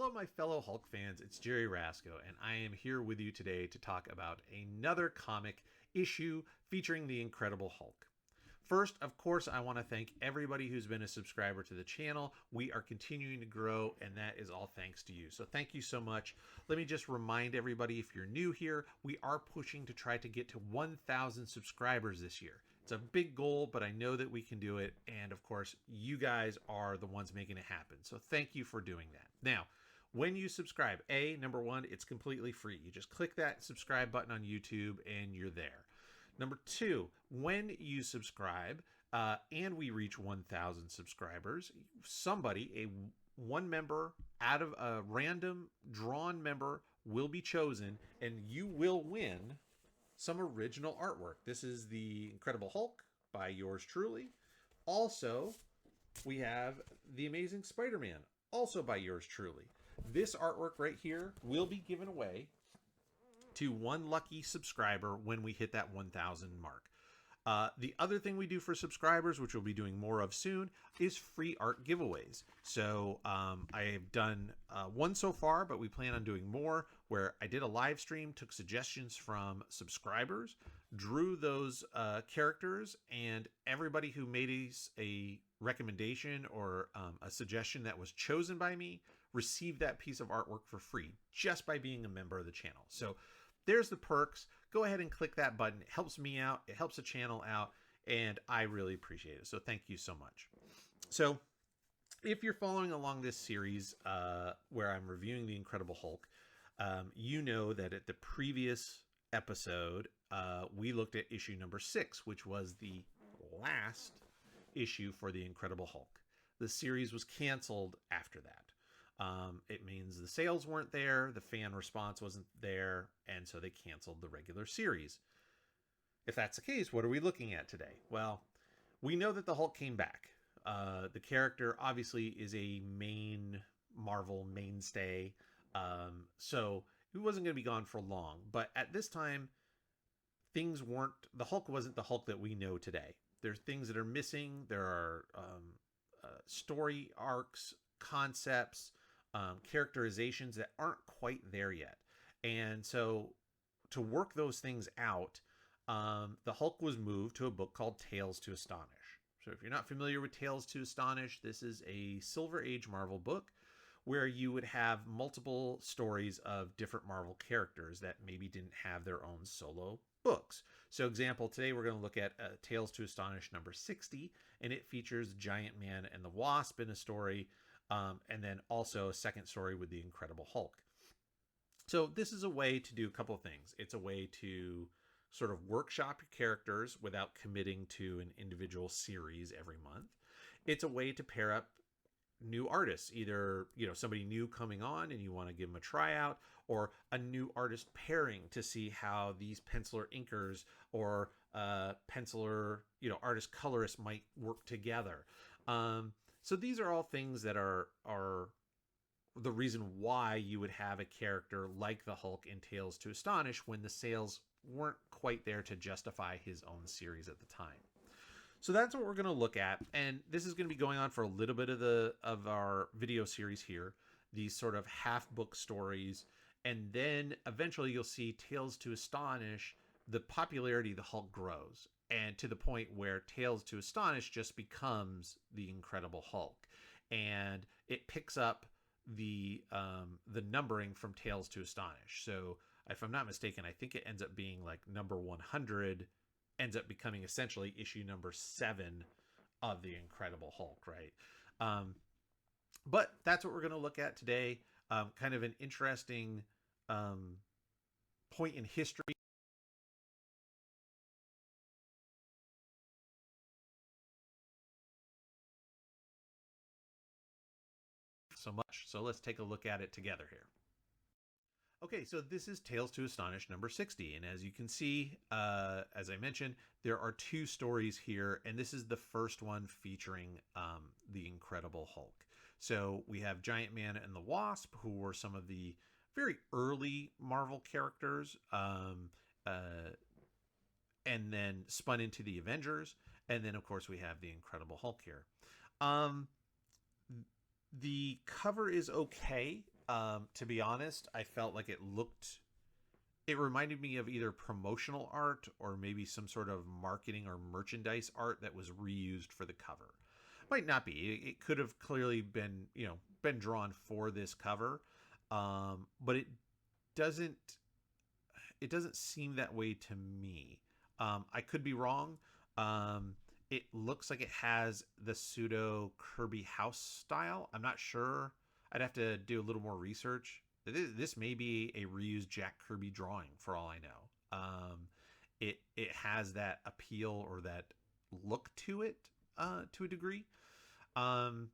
Hello, my fellow Hulk fans. It's Jerry Rasco, and I am here with you today to talk about another comic issue featuring the Incredible Hulk. First, of course, I want to thank everybody who's been a subscriber to the channel. We are continuing to grow, and that is all thanks to you. So thank you so much. Let me just remind everybody, if you're new here, we are pushing to try to get to 1,000 subscribers this year. It's a big goal, but I know that we can do it. And of course, you guys are the ones making it happen. So thank you for doing that. Now, when you subscribe, number one, it's completely free. You just click that subscribe button on YouTube and you're there. Number two, when you subscribe and we reach 1,000 subscribers, one member out of a random drawn member will be chosen, and you will win some original artwork. This is the Incredible Hulk by yours truly. Also, we have the Amazing Spider-Man, also by yours truly. This artwork right here will be given away to one lucky subscriber when we hit that 1,000 mark. The other thing we do for subscribers, which we'll be doing more of soon, is free art giveaways. So I have done one so far, but we plan on doing more, where I did a live stream, took suggestions from subscribers, drew those characters, and everybody who made a recommendation or a suggestion that was chosen by me received that piece of artwork for free just by being a member of the channel. So there's the perks. Go ahead and click that button. It helps me out. It helps the channel out, and I really appreciate it. So thank you so much. So if you're following along this series where I'm reviewing the Incredible Hulk, you know that at the previous episode, we looked at issue number 6, which was the last issue for the Incredible Hulk. The series was canceled after that. It means the sales weren't there, the fan response wasn't there, and so they canceled the regular series. If that's the case, what are we looking at today? Well, we know that the Hulk came back. The character obviously is a main Marvel mainstay, so he wasn't going to be gone for long. But at this time, the Hulk wasn't the Hulk that we know today. There's things that are missing. There are story arcs, concepts, characterizations that aren't quite there yet. And so to work those things out, the Hulk was moved to a book called Tales to Astonish. So if you're not familiar with Tales to Astonish, this is a Silver Age Marvel book where you would have multiple stories of different Marvel characters that maybe didn't have their own solo books. So example, today we're going to look at Tales to Astonish number 60, and it features Giant Man and the Wasp in a story, and then also a second story with the Incredible Hulk. So this is a way to do a couple of things. It's a way to sort of workshop your characters without committing to an individual series every month. It's a way to pair up new artists, either somebody new coming on and you want to give them a tryout, or a new artist pairing to see how these penciler inkers or penciler artist colorists might work together. So these are all things that are the reason why you would have a character like the Hulk in Tales to Astonish when the sales weren't quite there to justify his own series at the time. So that's what we're going to look at, and this is going to be going on for a little bit of our video series here, these sort of half book stories, and then eventually you'll see Tales to Astonish, the popularity of the Hulk grows, and to the point where Tales to Astonish just becomes the Incredible Hulk, and it picks up the numbering from Tales to Astonish. So if I'm not mistaken, I think it ends up being like number 100 ends up becoming essentially issue number 7 of the Incredible Hulk, right? But that's what we're going to look at today. Kind of an interesting point in history. So much. So let's take a look at it together here. Okay, so this is Tales to Astonish number 60, and as you can see, as I mentioned, there are 2 stories here, and this is the first one featuring the Incredible Hulk. So we have Giant Man and the Wasp, who were some of the very early Marvel characters, and then spun into the Avengers, and then of course we have the Incredible Hulk here. The cover is okay. To be honest, I felt like it reminded me of either promotional art or maybe some sort of marketing or merchandise art that was reused for the cover. Might not be. It could have clearly been, been drawn for this cover, but doesn't it doesn't seem that way to me. I could be wrong. It looks like it has the pseudo Kirby house style. I'm not sure. I'd have to do a little more research. This may be a reused Jack Kirby drawing for all I know. It has that appeal or that look to it to a degree. Um,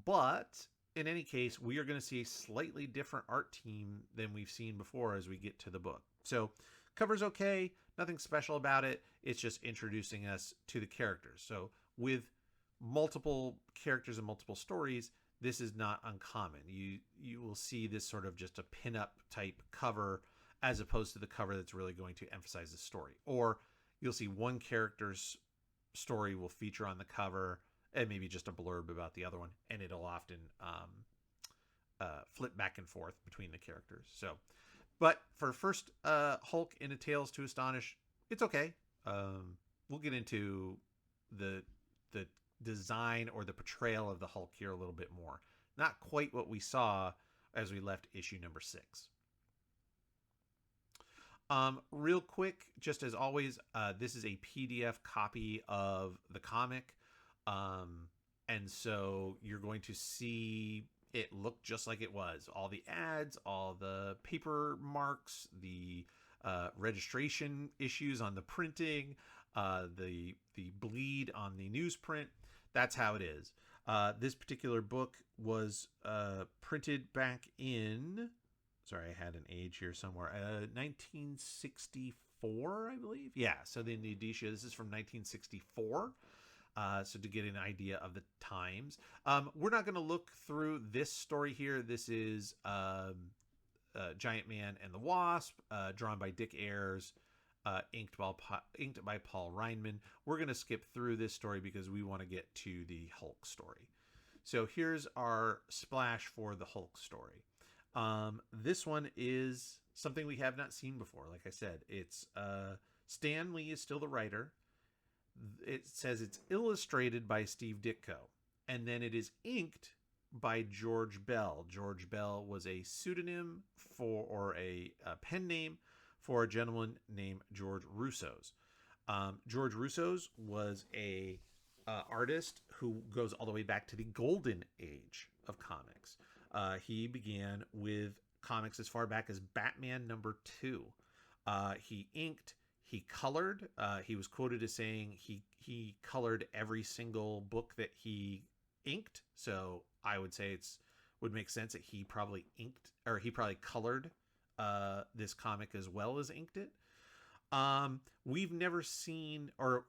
but in any case, we are going to see a slightly different art team than we've seen before as we get to the book. So, cover's okay, nothing special about it. It's just introducing us to the characters. So, with multiple characters and multiple stories, this is not uncommon. You will see this sort of just a pinup type cover as opposed to the cover that's really going to emphasize the story. Or you'll see one character's story will feature on the cover and maybe just a blurb about the other one, and it'll often flip back and forth between the characters. So, but for first Hulk in A Tales to Astonish, it's okay. We'll get into the design or the portrayal of the Hulk here a little bit more. Not quite what we saw as we left issue number 6. Real quick, just as always, this is a PDF copy of the comic. And so you're going to see it look just like it was. All the ads, all the paper marks, the registration issues on the printing, the bleed on the newsprint. That's how it is. This particular book was printed back in... Sorry, I had an age here somewhere. 1964, I believe. Yeah, so the Indicia, this is from 1964. So to get an idea of the times. We're not going to look through this story here. This is Giant Man and the Wasp, drawn by Dick Ayers, inked by Paul Reinman. We're going to skip through this story because we want to get to the Hulk story. So here's our splash for the Hulk story. This one is something we have not seen before. Like I said, it's Stan Lee is still the writer. It says it's illustrated by Steve Ditko, and then it is inked by George Bell. George Bell was a pseudonym or a pen name for a gentleman named George Roussos. George Roussos was a artist who goes all the way back to the golden age of comics. He began with comics as far back as Batman #2. He inked, he colored. He was quoted as saying he colored every single book that he inked. So I would say would make sense that he probably inked, or he probably colored this comic as well as inked it. We've never seen, or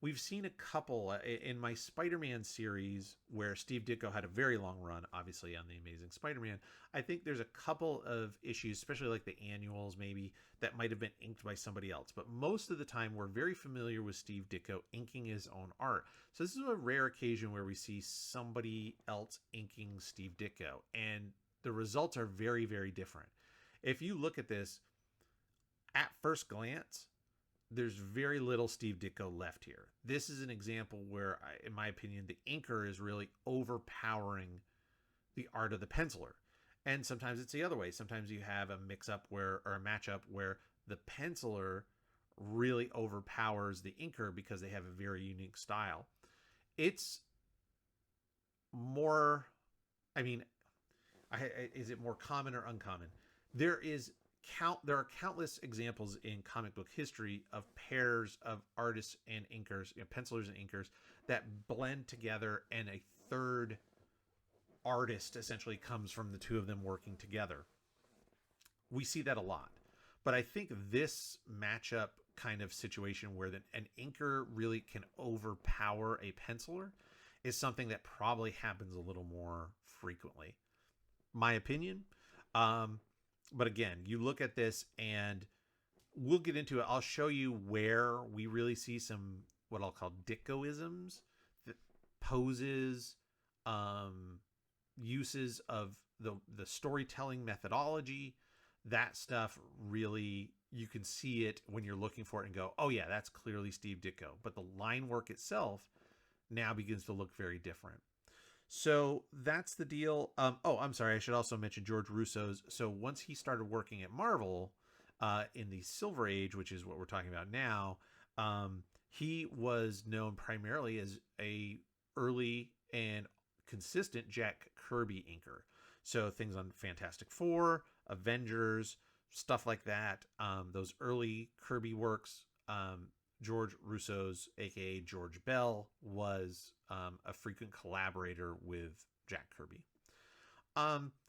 we've seen a couple in my Spider-Man series where Steve Ditko had a very long run, obviously, on The Amazing Spider-Man. I think there's a couple of issues, especially like the annuals maybe, that might have been inked by somebody else. But most of the time, we're very familiar with Steve Ditko inking his own art. So this is a rare occasion where we see somebody else inking Steve Ditko. And the results are very, very different. If you look at this, at first glance, there's very little Steve Ditko left here. This is an example where, in my opinion, the inker is really overpowering the art of the penciler. And sometimes it's the other way. Sometimes you have a mix-up or a matchup where the penciler really overpowers the inker because they have a very unique style. It's more, is it more common or uncommon? There are countless examples in comic book history of pairs of artists and inkers, pencilers and inkers, that blend together, and a third artist essentially comes from the two of them working together. We see that a lot. But I think this matchup kind of situation where an inker really can overpower a penciler is something that probably happens a little more frequently. My opinion. But again, you look at this and we'll get into it. I'll show you where we really see some what I'll call Ditkoisms, poses, uses of the storytelling methodology, that stuff really, you can see it when you're looking for it and go, oh yeah, that's clearly Steve Ditko. But the line work itself now begins to look very different. So that's the deal. Oh, I'm sorry. I should also mention George Roussos. So once he started working at Marvel in the Silver Age, which is what we're talking about now, he was known primarily as a early and consistent Jack Kirby inker. So things on Fantastic Four, Avengers, stuff like that. Those early Kirby works. George Roussos, aka George Bell, was a frequent collaborator with Jack Kirby.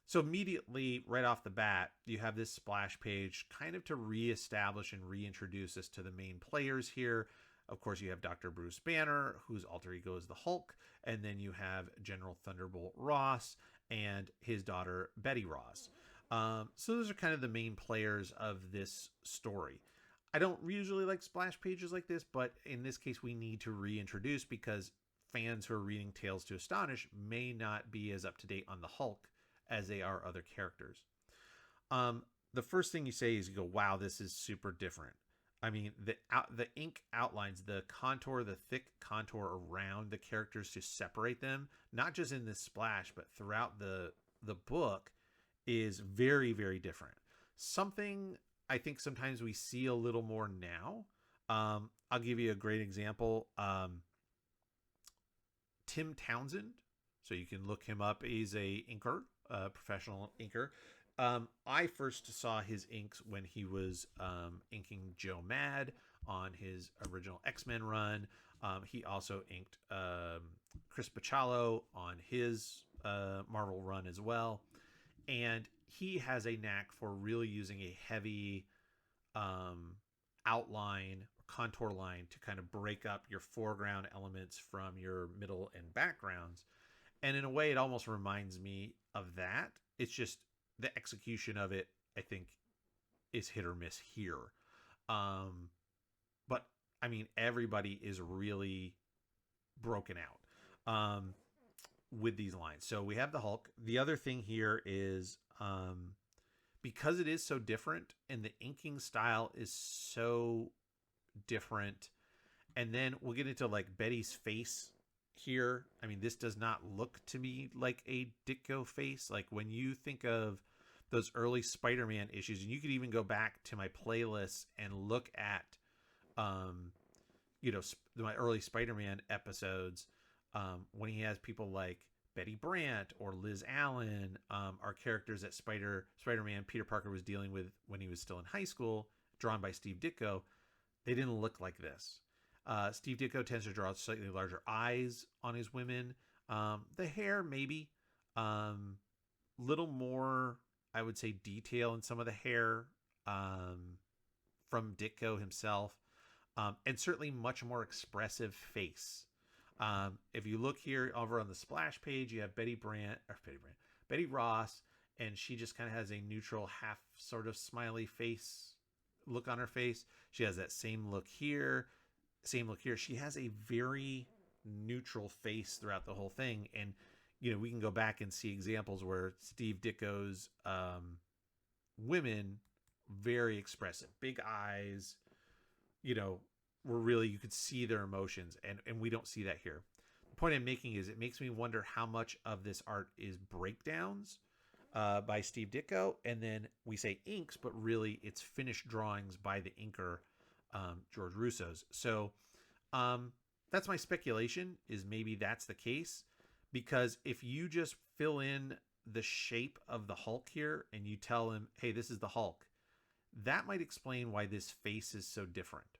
So immediately, right off the bat, you have this splash page kind of to reestablish and reintroduce us to the main players here. Of course, you have Dr. Bruce Banner, whose alter ego is the Hulk, and then you have General Thunderbolt Ross and his daughter Betty Ross. So those are kind of the main players of this story. I don't usually like splash pages like this, but in this case we need to reintroduce because fans who are reading Tales to Astonish may not be as up to date on the Hulk as they are other characters. The first thing you say is you go, wow, this is super different. I mean, the ink outlines, the contour, the thick contour around the characters to separate them, not just in this splash, but throughout the book, is very, very different. Something I think sometimes we see a little more now. I'll give you a great example. Tim Townsend. So you can look him up. He's a inker, a professional inker. I first saw his inks when he was inking Joe Mad on his original X-Men run. He also inked Chris Bachalo on his Marvel run as well. And he has a knack for really using a heavy outline, contour line to kind of break up your foreground elements from your middle and backgrounds. And in a way, it almost reminds me of that. It's just the execution of it, I think, is hit or miss here. But, I mean, everybody is really broken out with these lines. So we have the Hulk. The other thing here is because it is so different and the inking style is so different, and then we'll get into like Betty's face here. I mean, this does not look to me like a Ditko face. Like when you think of those early Spider-Man issues, and you could even go back to my playlist and look at my early Spider-Man episodes, when he has people like Betty Brant or Liz Allen, are characters that Spider-Man Peter Parker was dealing with when he was still in high school, drawn by Steve Ditko. They didn't look like this. Steve Ditko tends to draw slightly larger eyes on his women. The hair, maybe. Little more, I would say, detail in some of the hair from Ditko himself. And certainly much more expressive face. If you look here over on the splash page, you have Betty Ross, and she just kind of has a neutral half sort of smiley face look on her face. She has that same look here. She has a very neutral face throughout the whole thing. And, we can go back and see examples where Steve Ditko's women, very expressive, big eyes, where really you could see their emotions, and we don't see that here. The point I'm making is it makes me wonder how much of this art is breakdowns by Steve Ditko, and then we say inks, but really it's finished drawings by the inker, George Roussos. So that's my speculation, is maybe that's the case, because if you just fill in the shape of the Hulk here and you tell him, hey, this is the Hulk, that might explain why this face is so different.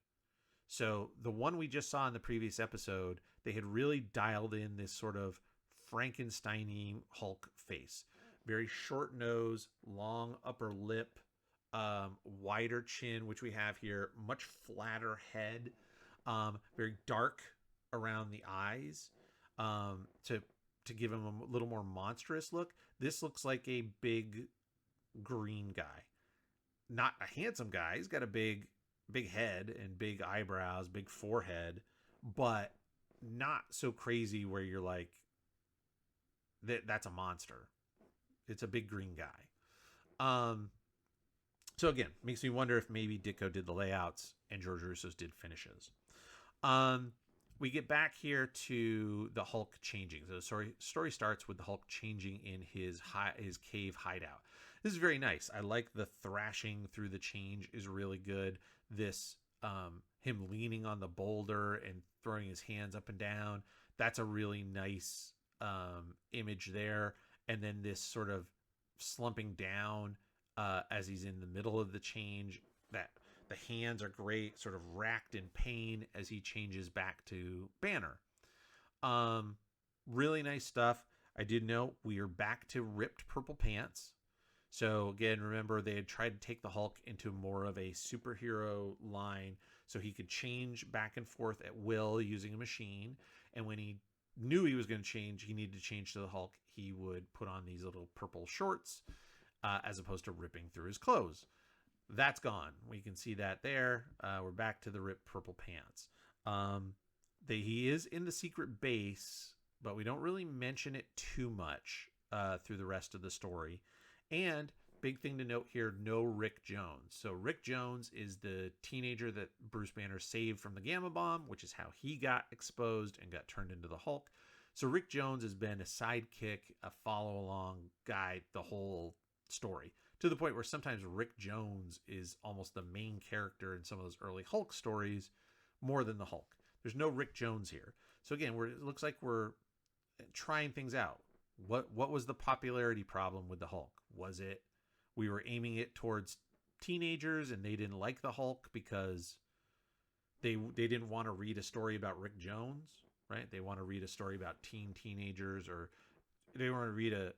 So the one we just saw in the previous episode, they had really dialed in this sort of Frankenstein-y Hulk face. Very short nose, long upper lip, wider chin, which we have here, much flatter head, very dark around the eyes, to give him a little more monstrous look. This looks like a big green guy. Not a handsome guy. He's got a big head and big eyebrows, big forehead, but not so crazy where you're like, that's a monster. It's a big green guy. So again, makes me wonder if maybe Ditko did the layouts and George Roussos did finishes. We get back here to the Hulk changing. So the story starts with the Hulk changing in his cave hideout. This is very nice. I like the thrashing through the change is really good. This him leaning on the boulder and throwing his hands up and down. That's a really nice image there. And then this sort of slumping down as he's in the middle of the change. That the hands are great, sort of racked in pain as he changes back to Banner. Really nice stuff. I did note we are back to ripped purple pants. So again, remember they had tried to take the Hulk into more of a superhero line so he could change back and forth at will using a machine. And when he knew he was going to change, he needed to change to the Hulk, he would put on these little purple shorts as opposed to ripping through his clothes. That's gone. We can see that there. We're back to the ripped purple pants. He is in the secret base, but we don't really mention it too much through the rest of the story. And big thing to note here, no Rick Jones. So Rick Jones is the teenager that Bruce Banner saved from the Gamma Bomb, which is how he got exposed and got turned into the Hulk. So Rick Jones has been a sidekick, a follow-along guy the whole story, to the point where sometimes Rick Jones is almost the main character in some of those early Hulk stories more than the Hulk. There's no Rick Jones here. So again, it looks like we're trying things out. What was the popularity problem with the Hulk? Was it we were aiming it towards teenagers and they didn't like the Hulk because they didn't want to read a story about Rick Jones, right? They want to read a story about teenagers, or they want to read a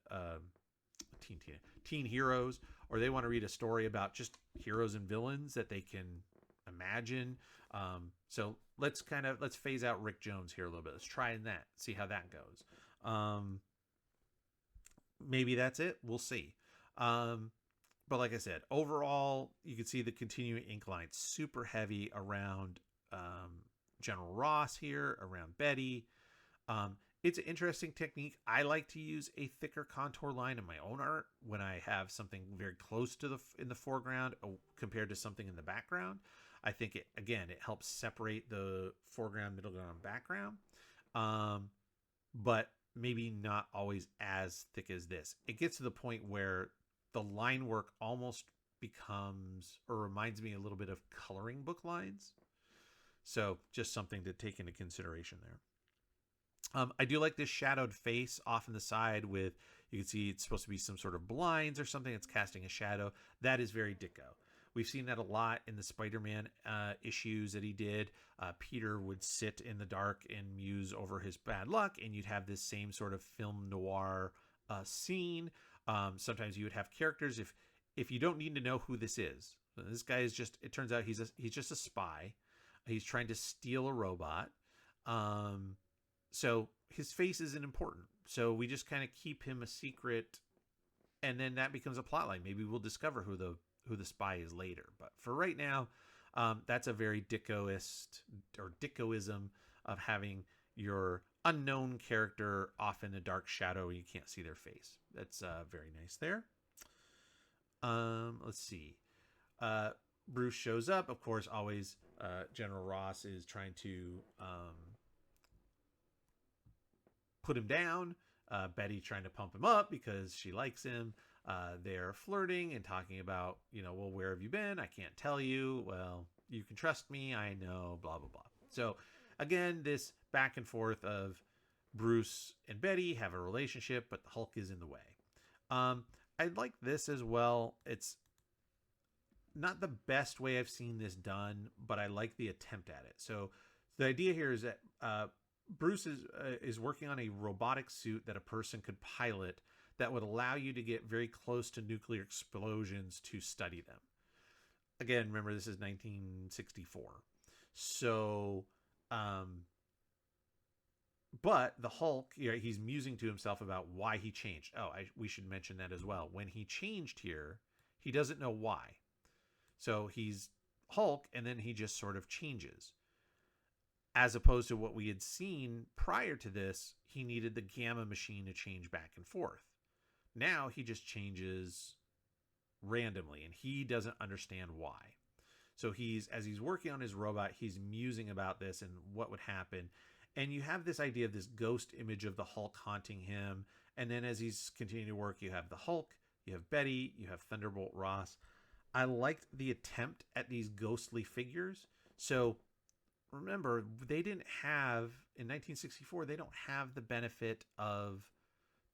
teen heroes, or they want to read a story about just heroes and villains that they can imagine. So let's phase out Rick Jones here a little bit. Let's try that, see how that goes. Maybe that's it. We'll see. But like I said, overall, you can see the continuing ink line super heavy around General Ross here, around Betty. It's an interesting technique. I like to use a thicker contour line in my own art when I have something very close to in the foreground compared to something in the background. I think it helps separate the foreground, middle ground, background. But maybe not always as thick as this. It gets to the point where the line work almost becomes or reminds me a little bit of coloring book lines. So just something to take into consideration there. I do like this shadowed face off in the side with, you can see it's supposed to be some sort of blinds or something that's casting a shadow. That is very Ditko. We've seen that a lot in the Spider-Man issues that he did. Peter would sit in the dark and muse over his bad luck, and you'd have this same sort of film noir scene. Sometimes you would have characters, if you don't need to know who this is. This guy is just, it turns out he's just a spy. He's trying to steal a robot. So his face isn't important. So we just kind of keep him a secret, and then that becomes a plot line. Maybe we'll discover who the spy is later. But for right now, that's a very Ditkoist or Ditkoism of having your unknown character off in the dark shadow. You can't see their face. That's very nice there. Let's see. Bruce shows up. Of course, always General Ross is trying to put him down. Betty trying to pump him up because she likes him. They're flirting and talking about, well, where have you been? I can't tell you. Well, you can trust me. I know, blah, blah, blah. So again, this back and forth of Bruce and Betty have a relationship, but the Hulk is in the way. I like this as well. It's not the best way I've seen this done, but I like the attempt at it. So the idea here is that Bruce is working on a robotic suit that a person could pilot that would allow you to get very close to nuclear explosions to study them. Again, remember, this is 1964. So, but the Hulk, he's musing to himself about why he changed. Oh, we should mention that as well. When he changed here, he doesn't know why. So he's Hulk, and then he just sort of changes. as opposed to what we had seen prior to this. He needed the gamma machine to change back and forth. Now he just changes randomly, and he doesn't understand why. So as he's working on his robot, he's musing about this and what would happen. And you have this idea of this ghost image of the Hulk haunting him. And then as he's continuing to work, you have the Hulk, you have Betty, you have Thunderbolt Ross. I liked the attempt at these ghostly figures. So remember, they didn't have, in 1964, they don't have the benefit of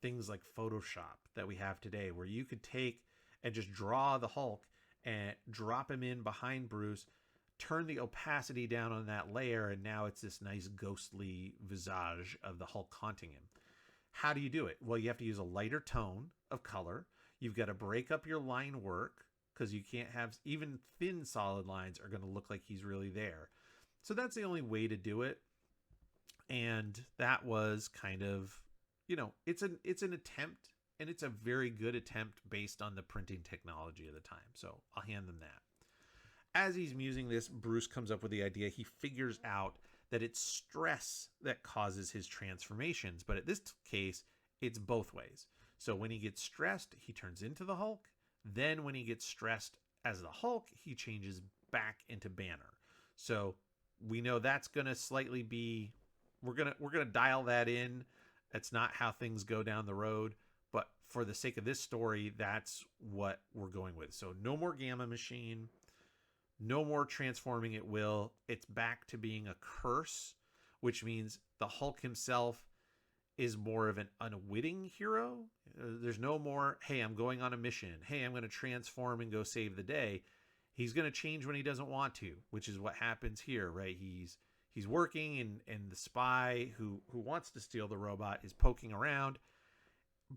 things like Photoshop that we have today, where you could take and just draw the Hulk and drop him in behind Bruce, turn the opacity down on that layer, and now it's this nice ghostly visage of the Hulk haunting him. How do you do it? Well, you have to use a lighter tone of color. You've got to break up your line work, because you can't have, even thin solid lines are going to look like he's really there. So that's the only way to do it. And that was kind of, it's an attempt, and it's a very good attempt based on the printing technology of the time. So I'll hand them that. As he's musing this, Bruce comes up with the idea. He figures out that it's stress that causes his transformations. But in this case, it's both ways. So when he gets stressed, he turns into the Hulk. Then when he gets stressed as the Hulk, he changes back into Banner. So we know that's going to slightly be, we're going to dial that in. That's not how things go down the road. But for the sake of this story, that's what we're going with. So no more Gamma Machine. No more transforming at will. It's back to being a curse, which means the Hulk himself is more of an unwitting hero. There's no more, hey, I'm going on a mission. Hey, I'm going to transform and go save the day. He's going to change when he doesn't want to, which is what happens here, right? He's working, and the spy who wants to steal the robot is poking around.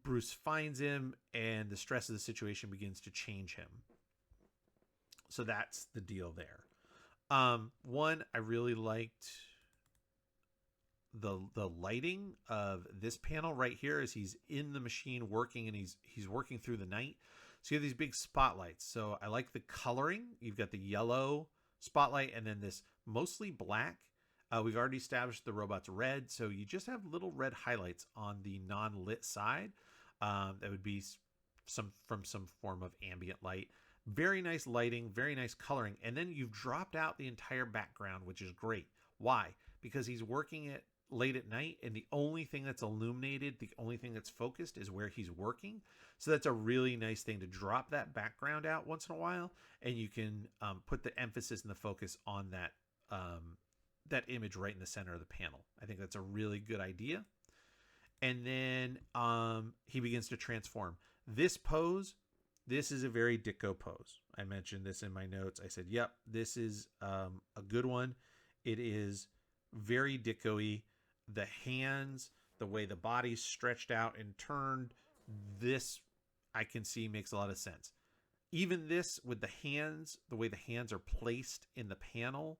Bruce finds him, and the stress of the situation begins to change him. So that's the deal there. One, I really liked the lighting of this panel right here as he's in the machine working, and he's working through the night. So you have these big spotlights. So I like the coloring. You've got the yellow spotlight and then this mostly black. We've already established the robot's red, so you just have little red highlights on the non-lit side. That would be from some form of ambient light. Very nice lighting, very nice coloring. And then you've dropped out the entire background, which is great. Why? Because he's working it late at night, and the only thing that's illuminated, the only thing that's focused is where he's working. So that's a really nice thing to drop that background out once in a while, and you can put the emphasis and the focus on that image right in the center of the panel. I think that's a really good idea. And then he begins to transform. This pose, this is a very Ditko pose. I mentioned this in my notes. I said, yep, this is a good one. It is very Ditko-y. The hands, the way the body's stretched out and turned, this I can see makes a lot of sense. Even this with the hands, the way the hands are placed in the panel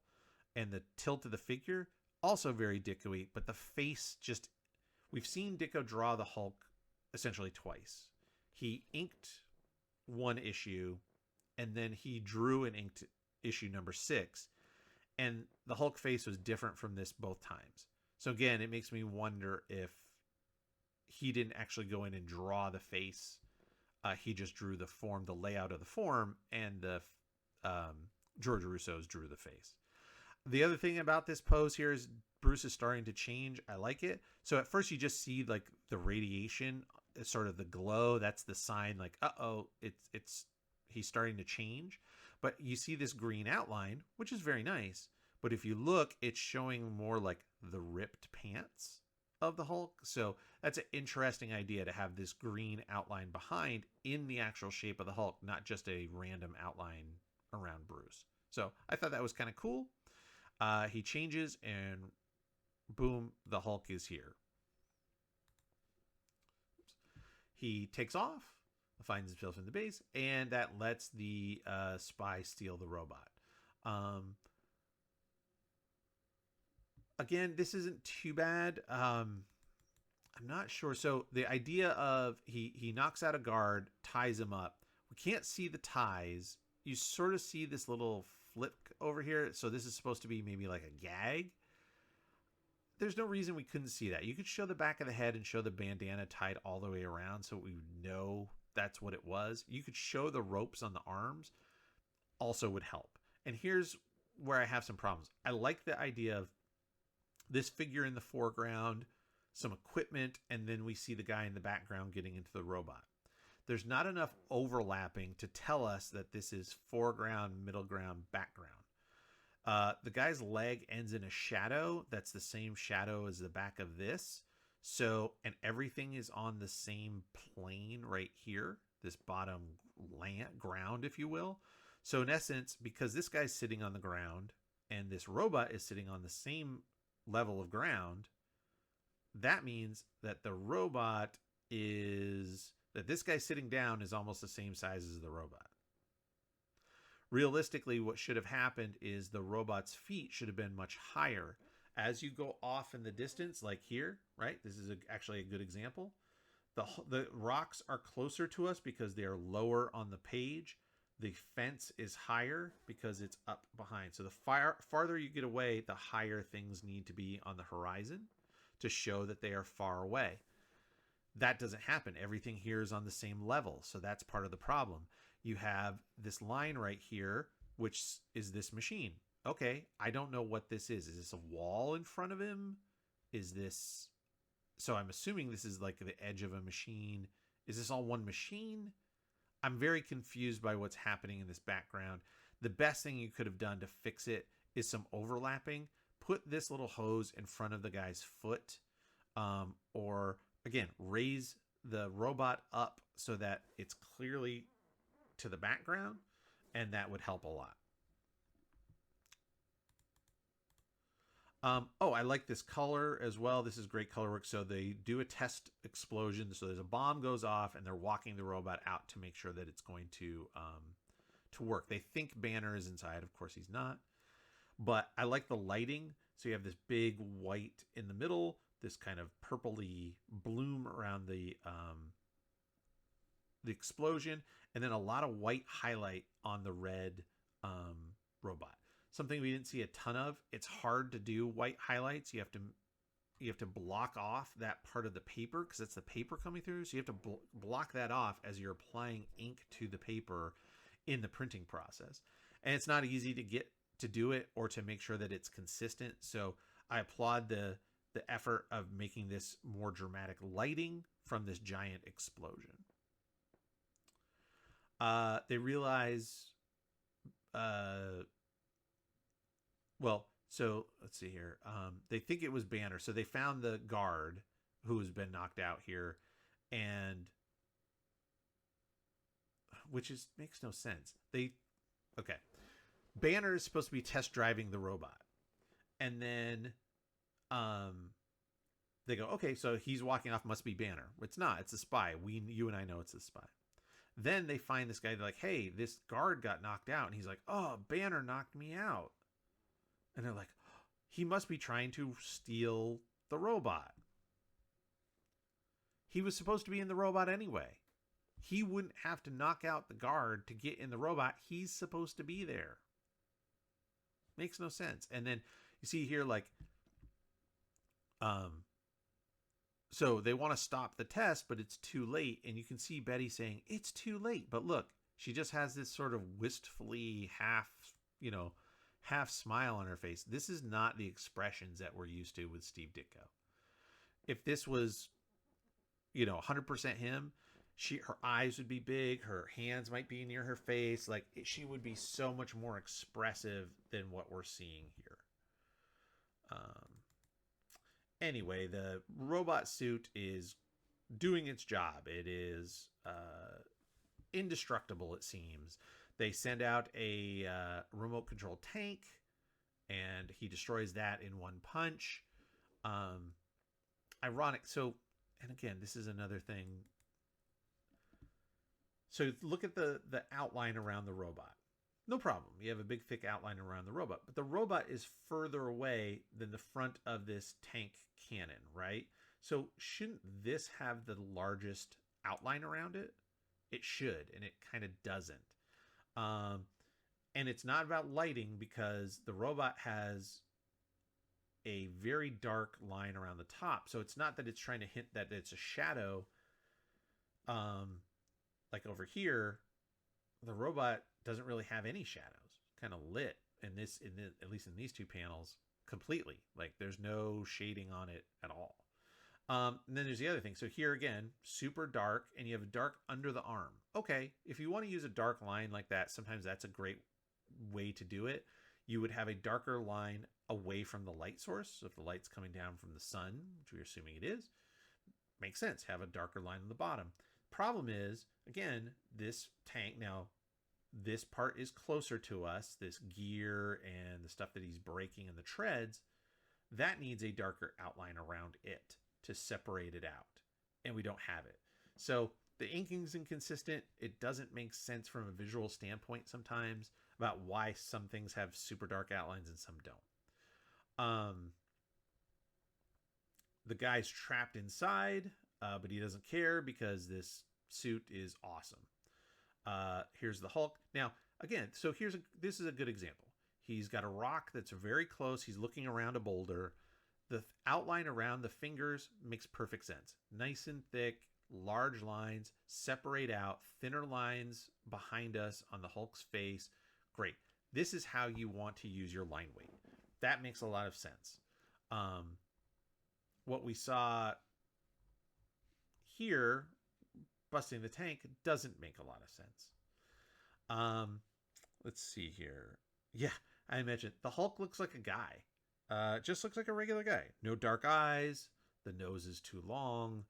and the tilt of the figure, also very Ditko-y, but the face just, we've seen Ditko draw the Hulk essentially twice. He inked one issue, and then he drew and inked issue number 6, and the Hulk face was different from this both times. So again, it makes me wonder if he didn't actually go in and draw the face. He just drew the form, the layout of the form, and the George Roussos drew the face. The other thing about this pose here is Bruce is starting to change. I like it. So at first you just see like the radiation, sort of the glow. That's the sign like, uh-oh, he's starting to change. But you see this green outline, which is very nice. But if you look, it's showing more like the ripped pants of the Hulk. So that's an interesting idea to have this green outline behind in the actual shape of the Hulk, not just a random outline around Bruce. So I thought that was kind of cool. He changes and boom, the Hulk is here. He takes off, finds himself in the base, and that lets the spy steal the robot. Again, this isn't too bad. I'm not sure. So the idea of he knocks out a guard, ties him up. We can't see the ties. You sort of see this little flip over here. So this is supposed to be maybe like a gag. there's no reason we couldn't see that. You could show the back of the head and show the bandana tied all the way around so we would know that's what it was. You could show the ropes on the arms, also would help. And here's where I have some problems. I like the idea of this figure in the foreground, some equipment, and then we see the guy in the background getting into the robot. There's not enough overlapping to tell us that this is foreground, middle ground, background. The guy's leg ends in a shadow. That's the same shadow as the back of this. So, and everything is on the same plane right here, this bottom ground, if you will. So in essence, because this guy's sitting on the ground and this robot is sitting on the same level of ground, that means that the robot is, that this guy sitting down is almost the same size as the robot. Realistically, what should have happened is the robot's feet should have been much higher. As you go off in the distance, like here, right? This is actually a good example. The rocks are closer to us because they are lower on the page. The fence is higher because it's up behind. So the farther you get away, the higher things need to be on the horizon to show that they are far away. That doesn't happen. Everything here is on the same level. So that's part of the problem. You have this line right here, which is this machine. Okay, I don't know what this is. Is this a wall in front of him? Is this... So I'm assuming this is like the edge of a machine. Is this all one machine? I'm very confused by what's happening in this background. The best thing you could have done to fix it is some overlapping. Put this little hose in front of the guy's foot. Or, again, raise the robot up so that it's clearly to the background. And that would help a lot. Oh, I like this color as well. This is great color work. So they do a test explosion. So there's a bomb goes off and they're walking the robot out to make sure that it's going to work. They think Banner is inside. Of course, he's not. But I like the lighting. So you have this big white in the middle, this kind of purpley bloom around the explosion, and then a lot of white highlight on the red robot. Something we didn't see a ton of. It's hard to do white highlights. You have to block off that part of the paper because it's the paper coming through. So you have to block that off as you're applying ink to the paper in the printing process. And it's not easy to get to do it or to make sure that it's consistent. So I applaud the effort of making this more dramatic lighting from this giant explosion. They realize... Well, so let's see here. They think it was Banner. So they found the guard who has been knocked out here, and which makes no sense. Okay. Banner is supposed to be test driving the robot. And then they go, okay, so he's walking off, must be Banner. It's not, it's a spy. You and I know it's a spy. Then they find this guy, they're like, hey, this guard got knocked out. And he's like, oh, Banner knocked me out. And they're like, he must be trying to steal the robot. He was supposed to be in the robot anyway. He wouldn't have to knock out the guard to get in the robot. He's supposed to be there. Makes no sense. And then you see here, like, so they want to stop the test, but it's too late. And you can see Betty saying, it's too late. But look, she just has this sort of wistfully half smile on her face. This is not the expressions that we're used to with Steve Ditko. If this was, 100% him, her eyes would be big, her hands might be near her face. Like, she would be so much more expressive than what we're seeing here. Anyway, the robot suit is doing its job. It is indestructible, it seems. They send out a remote control tank, and he destroys that in one punch. Ironic. So, and again, this is another thing. So look at the outline around the robot. No problem. You have a big, thick outline around the robot. But the robot is further away than the front of this tank cannon, right? So shouldn't this have the largest outline around it? It should, and it kind of doesn't. And it's not about lighting because the robot has a very dark line around the top. So it's not that it's trying to hint that it's a shadow. Like over here, the robot doesn't really have any shadows. Kind of lit in this, at least in these two panels, completely. Like there's no shading on it at all. And then there's the other thing. So here again, super dark, and you have a dark under the arm. Okay, if you want to use a dark line like that, sometimes that's a great way to do it. You would have a darker line away from the light source. So if the light's coming down from the sun, which we're assuming it is, makes sense. Have a darker line on the bottom. Problem is, again, this tank, now this part is closer to us, this gear and the stuff that he's breaking and the treads, that needs a darker outline around it to separate it out. And we don't have it. So the inking's inconsistent. It doesn't make sense from a visual standpoint sometimes about why some things have super dark outlines and some don't. The guy's trapped inside, but he doesn't care because this suit is awesome. Here's the Hulk. Now, again, so this is a good example. He's got a rock that's very close. He's looking around a boulder. The outline around the fingers makes perfect sense. Nice and thick, large lines, separate out, thinner lines behind us on the Hulk's face. Great. This is how you want to use your line weight. That makes a lot of sense. What we saw here, busting the tank, doesn't make a lot of sense. Let's see here. Yeah, I mentioned the Hulk looks like a guy. Just looks like a regular guy. No dark eyes. The nose is too long.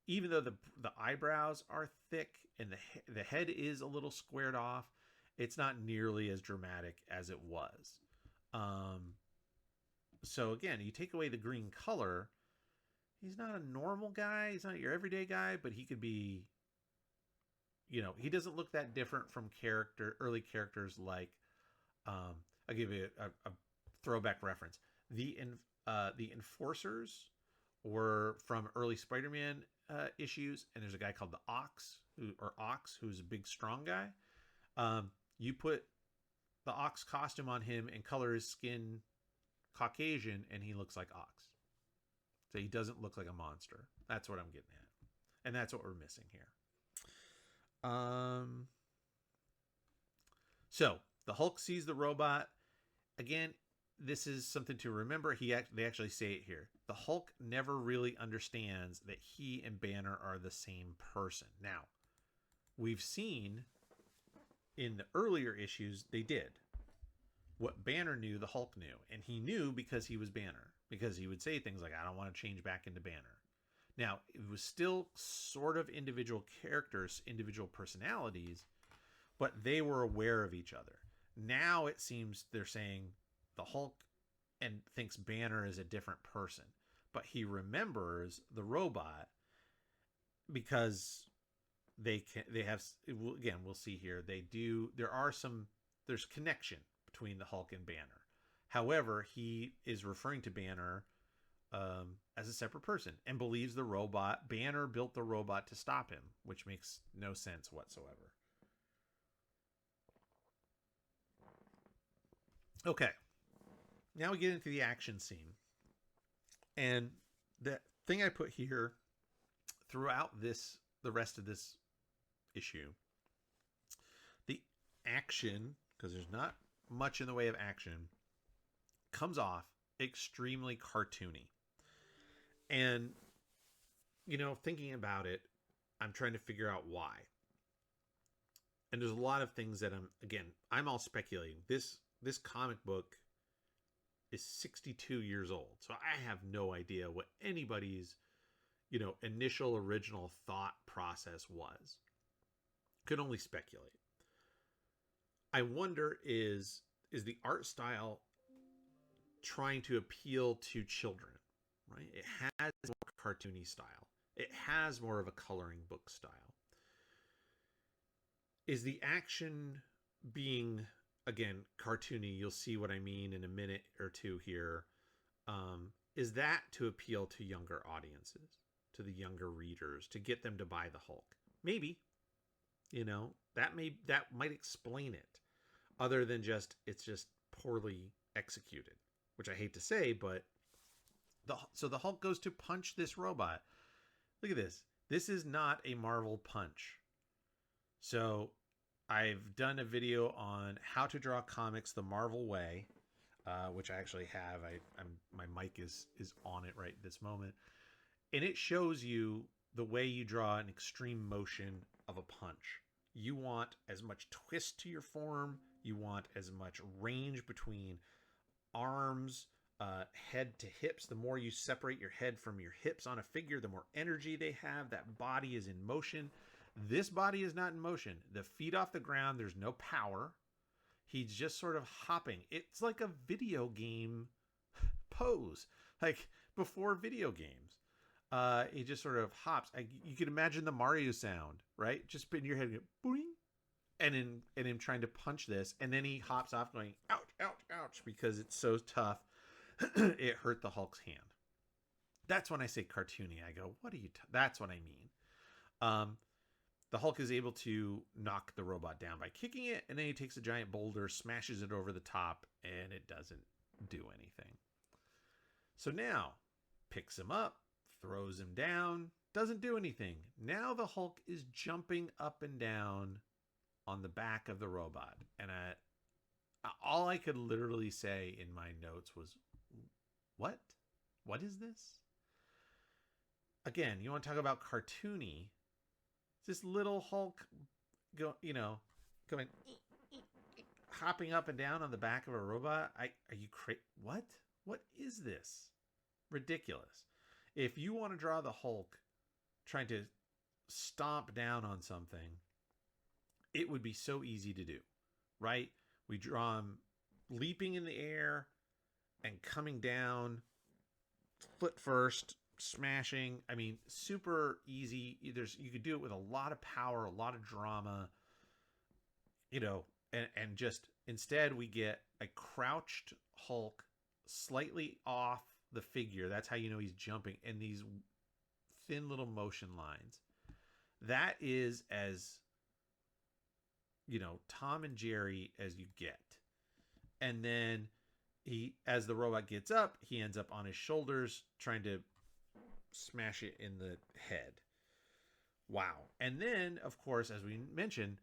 Even though the eyebrows are thick and the head is a little squared off, it's not nearly as dramatic as it was. So again, you take away the green color, he's not a normal guy. He's not your everyday guy, but he could be, he doesn't look that different from early characters like, I'll give you a throwback reference. The Enforcers were from early Spider-Man issues, and there's a guy called the Ox, who's a big, strong guy. You put the Ox costume on him and color his skin Caucasian, and he looks like Ox. So he doesn't look like a monster. That's what I'm getting at. And that's what we're missing here. So the Hulk sees the robot. Again, this is something to remember. They actually say it here. The Hulk never really understands that he and Banner are the same person. Now, we've seen in the earlier issues, they did. What Banner knew, the Hulk knew. And he knew because he was Banner. Because he would say things like, I don't want to change back into Banner. Now, it was still sort of individual characters, individual personalities, but they were aware of each other. Now it seems they're saying the Hulk and thinks Banner is a different person. But he remembers the robot because they have, again, we'll see here, there's connection between the Hulk and Banner. However, he is referring to Banner as a separate person and believes Banner built the robot to stop him, which makes no sense whatsoever. Okay, now we get into the action scene. And the thing I put here throughout the rest of this issue, the action, because there's not much in the way of action, comes off extremely cartoony. And, thinking about it, I'm trying to figure out why. And there's a lot of things that I'm all speculating. This comic book is 62 years old. So I have no idea what anybody's, initial original thought process was. Could only speculate. I wonder is the art style trying to appeal to children, right? It has more cartoony style. It has more of a coloring book style. Is the action being, again, cartoony? You'll see what I mean in a minute or two here. Is that to appeal to younger audiences, to the younger readers, to get them to buy the Hulk? Maybe, that might explain it, other than it's just poorly executed, which I hate to say, but so the Hulk goes to punch this robot. Look at this. This is not a Marvel punch. So I've done a video on how to draw comics the Marvel way, which I actually have. My mic is on it right this moment, and it shows you the way you draw an extreme motion of a punch. You want as much twist to your form. You want as much range between arms, head to hips. The more you separate your head from your hips on a figure, the more energy they have. That body is in motion. This body is not in motion. The feet off the ground, there's no power. He's just sort of hopping. It's like a video game pose, like before video games. He just sort of hops. You can imagine the Mario sound, right? Just in your head, boing, and him trying to punch this, and then he hops off, going ouch, ouch, ouch, because it's so tough. It hurt the Hulk's hand. That's when I say cartoony. I go, what are you? That's what I mean. The Hulk is able to knock the robot down by kicking it, and then he takes a giant boulder, smashes it over the top, and it doesn't do anything. So now, picks him up, throws him down, doesn't do anything. Now the Hulk is jumping up and down on the back of the robot. And all I could literally say in my notes was, what? What is this? Again, you want to talk about cartoony. This little Hulk going hopping up and down on the back of a robot. Are you crazy? What is this? Ridiculous. If you want to draw the Hulk trying to stomp down on something, it would be so easy to do, right? We draw him leaping in the air and coming down, foot first, smashing. I mean, super easy. You could do it with a lot of power, a lot of drama, and just instead we get a crouched Hulk slightly off the figure. That's how you know he's jumping, and these thin little motion lines. That is as Tom and Jerry as you get. And then as the robot gets up, he ends up on his shoulders trying to smash it in the head. Wow. And then, of course, as we mentioned,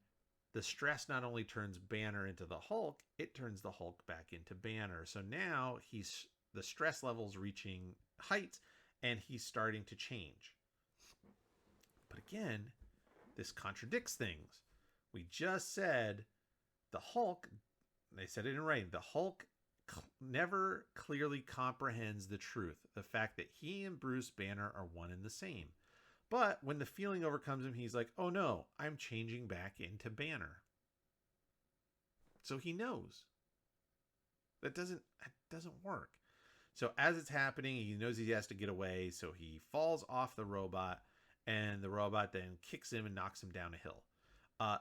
the stress not only turns Banner into the Hulk, it turns the Hulk back into Banner. So now the stress level's reaching heights, and he's starting to change. But again, this contradicts things. We just said the Hulk, they said it in writing, the Hulk never clearly comprehends the truth, the fact that he and Bruce Banner are one and the same. But when the feeling overcomes him, he's like, oh no, I'm changing back into Banner. So he knows. That doesn't work. So as it's happening, he knows he has to get away, so he falls off the robot, and the robot then kicks him and knocks him down a hill.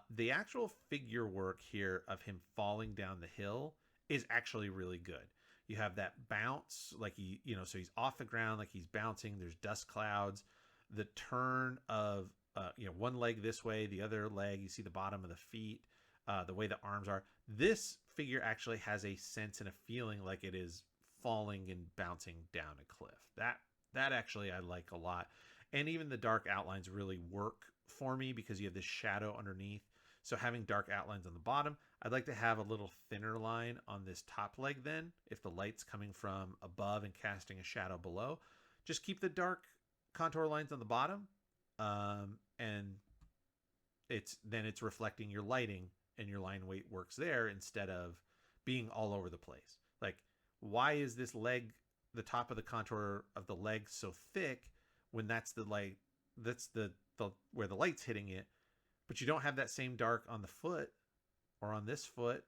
The actual figure work here of him falling down the hill is actually really good. You have that bounce, like so he's off the ground, like he's bouncing. There's dust clouds. The turn of, one leg this way, the other leg, you see the bottom of the feet, the way the arms are. This figure actually has a sense and a feeling like it is falling and bouncing down a cliff. That actually I like a lot. And even the dark outlines really work for me because you have this shadow underneath. So having dark outlines on the bottom, I'd like to have a little thinner line on this top leg then, if the light's coming from above and casting a shadow below. Just keep the dark contour lines on the bottom, and it's reflecting your lighting, and your line weight works there instead of being all over the place. Like, why is this leg, the top of the contour of the leg, so thick when that's the light, that's the where the light's hitting it, but you don't have that same dark on the foot or on this foot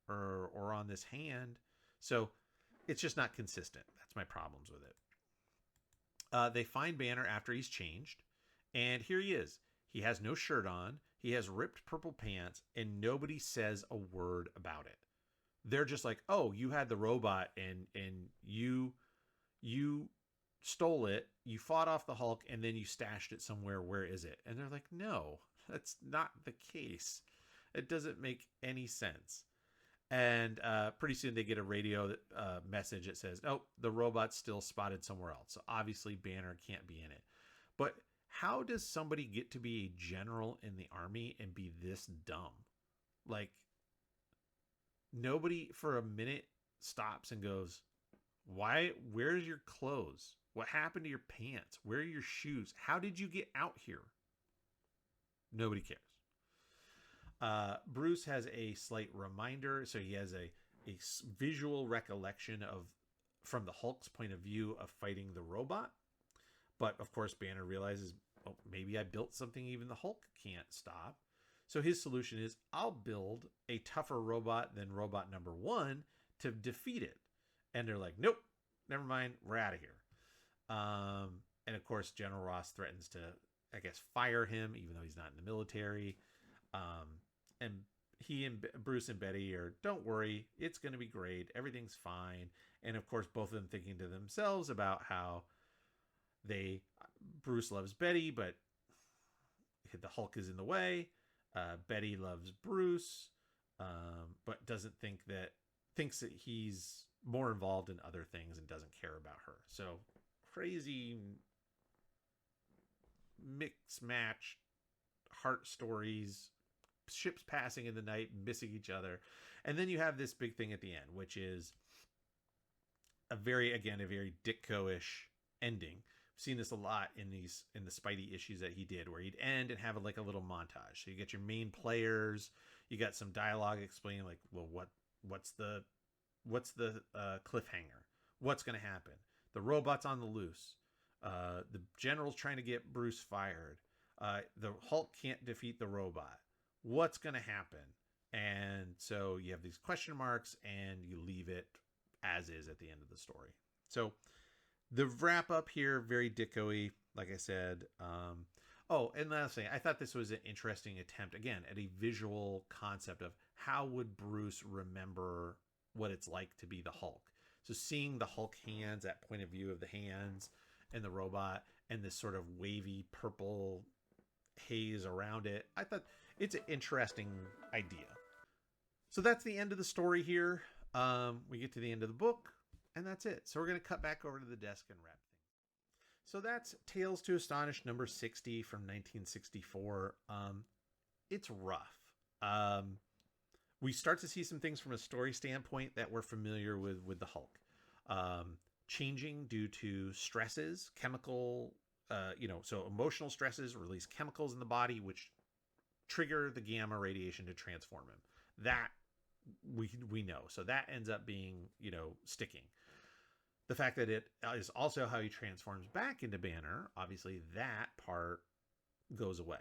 or on this hand? So it's just not consistent. That's my problems with it. They find Banner after he's changed, and here he is. He has no shirt on. He has ripped purple pants, and nobody says a word about it. They're just like, oh, you had the robot, and you stole it, you fought off the Hulk, and then you stashed it somewhere. Where is it? And they're like, no, that's not the case. It doesn't make any sense. And pretty soon they get a radio message that says, "Oh, the robot's still spotted somewhere else." So obviously Banner can't be in it. But how does somebody get to be a general in the army and be this dumb? Like, nobody for a minute stops and goes, "Why? Where's your clothes? What happened to your pants? Where are your shoes? How did you get out here?" Nobody cares. Bruce has a slight reminder, so he has a visual recollection of from the Hulk's point of view of fighting the robot. But of course, Banner realizes, oh, maybe I built something even the Hulk can't stop. So his solution is, I'll build a tougher robot than robot number one to defeat it. And they're like, nope, never mind, we're out of here. And of course, General Ross threatens to, I guess, fire him, even though he's not in the military. And he and Bruce and Betty are, don't worry, it's going to be great. Everything's fine. And of course, both of them thinking to themselves about how Bruce loves Betty, but the Hulk is in the way. Betty loves Bruce, but thinks that he's more involved in other things and doesn't care about her. So crazy mix match heart stories, ships passing in the night, missing each other. And then you have this big thing at the end, which is a very Ditko-ish ending. I've seen this a lot in the Spidey issues that he did, where he'd end and have like a little montage. So you get your main players, you got some dialogue explaining like, well, what's the cliffhanger? What's going to happen? The robot's on the loose. The general's trying to get Bruce fired. The Hulk can't defeat the robot. What's going to happen? And so you have these question marks and you leave it as is at the end of the story. So the wrap up here, very Ditko-y, like I said. And last thing, I thought this was an interesting attempt, again, at a visual concept of how would Bruce remember what it's like to be the Hulk. So seeing the Hulk hands, that point of view of the hands and the robot and this sort of wavy purple haze around it, I thought it's an interesting idea. So that's the end of the story here. We get to the end of the book, and that's it. So we're going to cut back over to the desk and wrap things. So that's Tales to Astonish number 60 from 1964. It's rough. We start to see some things from a story standpoint that we're familiar with the Hulk. Changing due to stresses, chemical, so emotional stresses release chemicals in the body, which trigger the gamma radiation to transform him. That we know. So that ends up being, sticking. The fact that it is also how he transforms back into Banner, obviously that part goes away.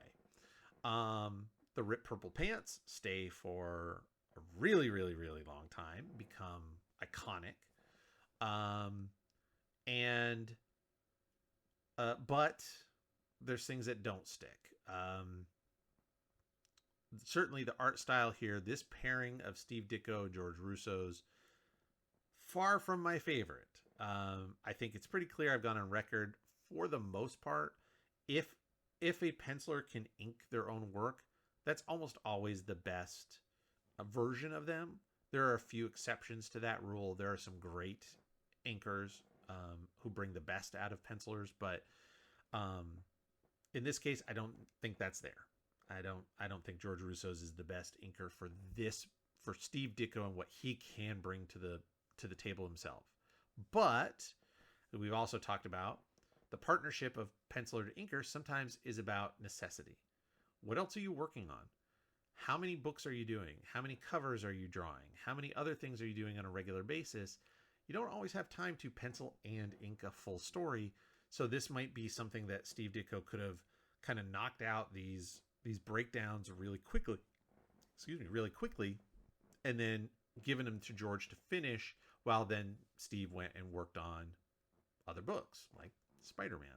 The ripped purple pants stay for a really, really, really long time, become iconic. But there's things that don't stick. Certainly the art style here, this pairing of Steve Ditko and George Roussos, far from my favorite. I think it's pretty clear, I've gone on record, for the most part, if a penciler can ink their own work, that's almost always the best version of them. There are a few exceptions to that rule. There are some great inkers who bring the best out of pencilers, but in this case, I don't think that's there. I don't think George Roussos is the best inker for Steve Ditko and what he can bring to the table himself. But we've also talked about the partnership of penciler to inker sometimes is about necessity. What else are you working on? How many books are you doing? How many covers are you drawing? How many other things are you doing on a regular basis? You don't always have time to pencil and ink a full story. So this might be something that Steve Ditko could have kind of knocked out these breakdowns really quickly, and then given them to George to finish, while then Steve went and worked on other books like Spider-Man.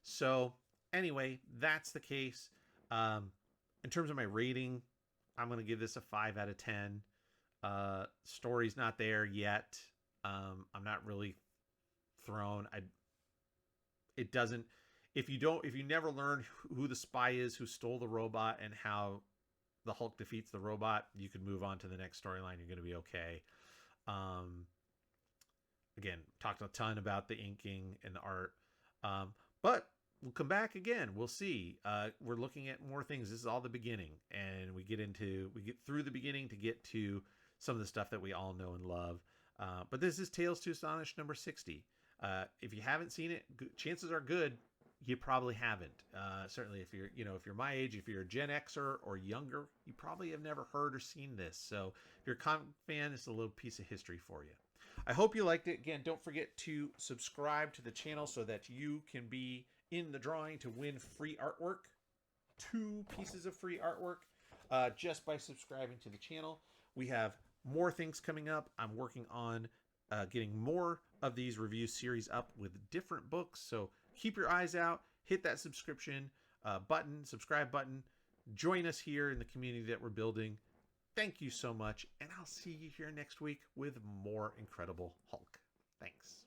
So anyway, that's the case. In terms of my rating, I'm going to give this a 5 out of 10. Story's not there yet. I'm not really thrown. It doesn't. If you never learn who the spy is who stole the robot and how the Hulk defeats the robot, you can move on to the next storyline. You're going to be okay. Again, talked a ton about the inking and the art. But we'll come back again. We'll see. We're looking at more things. This is all the beginning, and we get through the beginning to get to some of the stuff that we all know and love. But this is Tales to Astonish number 60. If you haven't seen it, chances are good you probably haven't. Certainly, if you're my age, if you're a Gen Xer or younger, you probably have never heard or seen this. So if you're a comic fan, it's a little piece of history for you. I hope you liked it. Again, don't forget to subscribe to the channel so that you can be in the drawing to win free artwork. 2 pieces of free artwork just by subscribing to the channel. We have more things coming up. I'm working on getting more of these review series up with different books. So keep your eyes out. Hit that subscribe button. Join us here in the community that we're building. Thank you so much, and I'll see you here next week with more Incredible Hulk. Thanks.